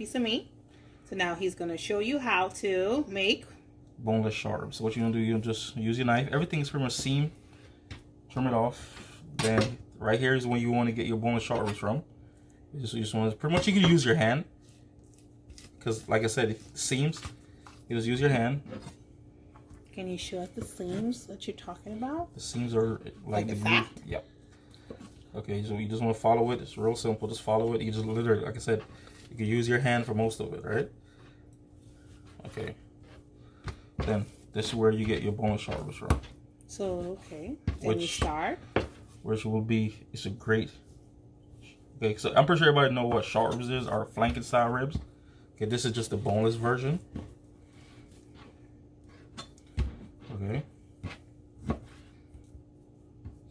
piece of meat. So now he's going to show you how to make boneless short ribs. So what you're gonna do, you're gonna just use your knife. Everything is pretty much seam. Trim it off. Then right here is when you want to get your boneless short ribs from. You just want to, pretty much you can use your hand, because like I said, if it seams, you just use your hand. Can you show us the seams that you're talking about? The seams are like the glue. fat? Yep. Okay, so you just want to follow it. It's real simple. Just follow it. You just literally, like I said, you can use your hand for most of it, right? Okay. Then this is where you get your boneless short ribs from. So okay, then you start. Which will be, it's a great. Okay, so I'm pretty sure everybody know what short ribs is, or flanking style ribs. Okay, this is just the boneless version. Okay.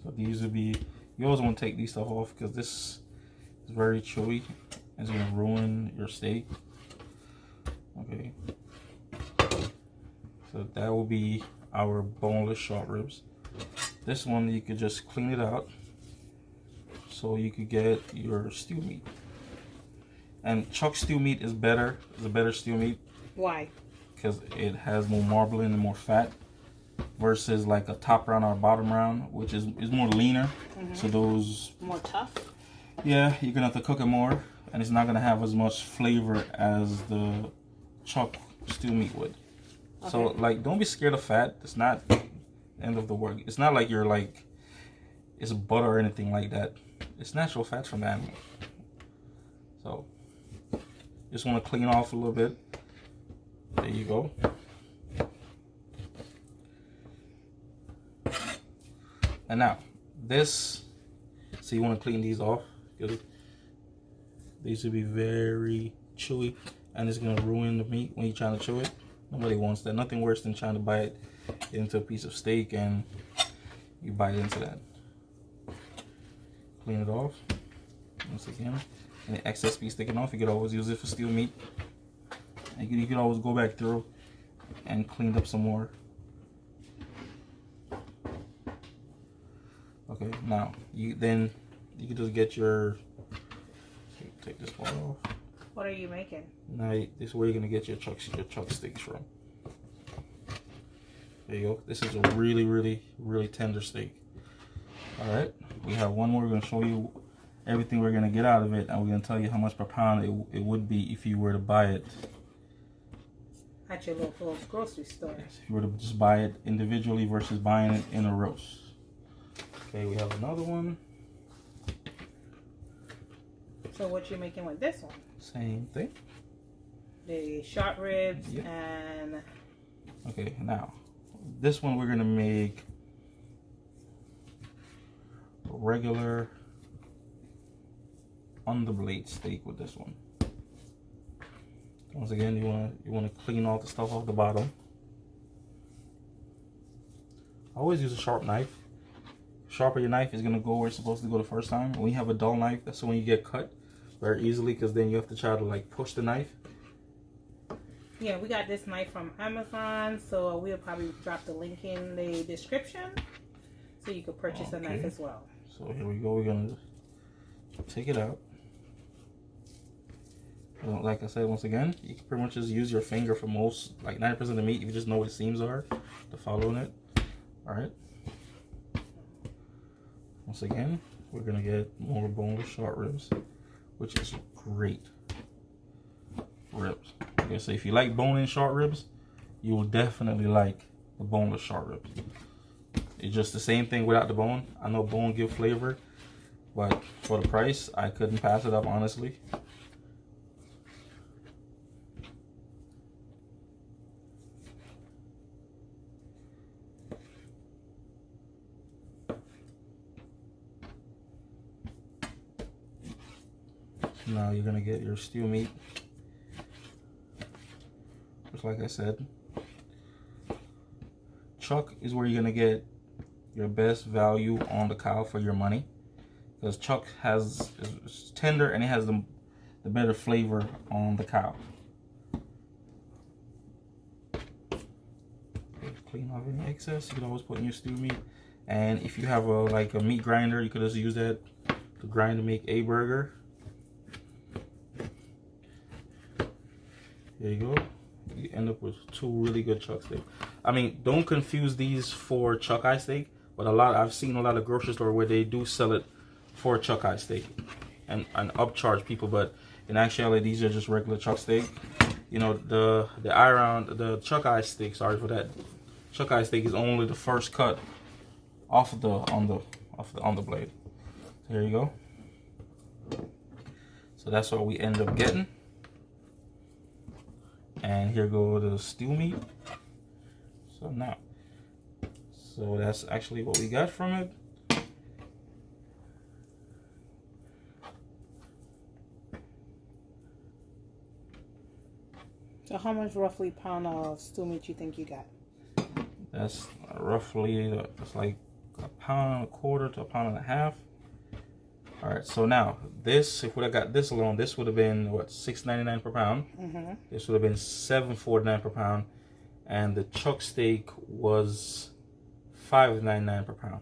So these would be, you always want to take these stuff off because this is very chewy and it's going to ruin your steak. Okay. So that will be our boneless short ribs. This one you could just clean it out so you could get your stew meat. And chuck stew meat is better. It's a better stew meat. Why? Because it has more marbling and more fat versus like a top round or bottom round, which is more leaner. So those more tough. Yeah, you're gonna have to cook it more, and it's not gonna have as much flavor as the chuck stew meat would. Okay. So like, don't be scared of fat. It's not the end of the world. It's not like you're like it's butter or anything like that. It's natural fats from the animal. So just want to clean off a little bit. There you go. And now this, so you want to clean these off because these will be very chewy and it's going to ruin the meat when you're trying to chew it. Nobody wants that. Nothing worse than trying to bite into a piece of steak and you bite into that. Clean it off once again. And the excess piece sticking off, you could always use it for stew meat. And you can always go back through and clean up some more. Okay, now you can just get your, take this part off. What are you making? Now this is where you're gonna get your chuck sticks from. There you go. This is a really, really, really tender steak. All right, we have one more. We're gonna show you everything we're gonna get out of it, and we're gonna tell you how much per pound it would be if you were to buy it at your local grocery store. Yes, if you were to just buy it individually versus buying it in a roast. Okay, we have another one. So what you making with this one? Same thing. The short ribs and... Okay, now this one we're gonna make a regular on the blade steak with this one. Once again, you want to clean all the stuff off the bottom. Always use a sharp knife. Sharper your knife is gonna go where it's supposed to go the first time. When you have a dull knife, that's when you get cut very easily because then you have to try to like push the knife. Yeah, we got this knife from Amazon, so we'll probably drop the link in the description so you could purchase a knife as well. So here we go. We're gonna take it out. Like I said, once again, you can pretty much just use your finger for most, like 90% of the meat, if you just know what the seams are to follow in it. All right. Once again, we're gonna get more boneless short ribs, which is great ribs. Okay, so if you like bone-in short ribs, you will definitely like the boneless short ribs. It's just the same thing without the bone. I know bone give flavor, but for the price, I couldn't pass it up, honestly. Now you're gonna get your stew meat. Just like I said, chuck is where you're gonna get your best value on the cow for your money, because chuck is tender and it has the better flavor on the cow. Clean off any excess. You can always put in your stew meat, and if you have like a meat grinder, you could just use that to grind to make a burger. There you go. You end up with 2 really good chuck steak. I mean, don't confuse these for chuck eye steak, but I've seen a lot of grocery store where they do sell it for chuck eye steak and upcharge people, but in actuality these are just regular chuck steak. You know, the chuck eye steak, sorry for that. Chuck eye steak is only the first cut off of on the blade. There you go. So that's what we end up getting. And here go the stew meat. So that's actually what we got from it. So how much roughly pound of stew meat you think you got? That's roughly, it's like 1.25 pounds to 1.5 pounds. All right, so now this, if we would have got this alone, this would have been what, $6.99 per pound. Mm-hmm. This would have been $7.49 per pound, and the chuck steak was $5.99 per pound.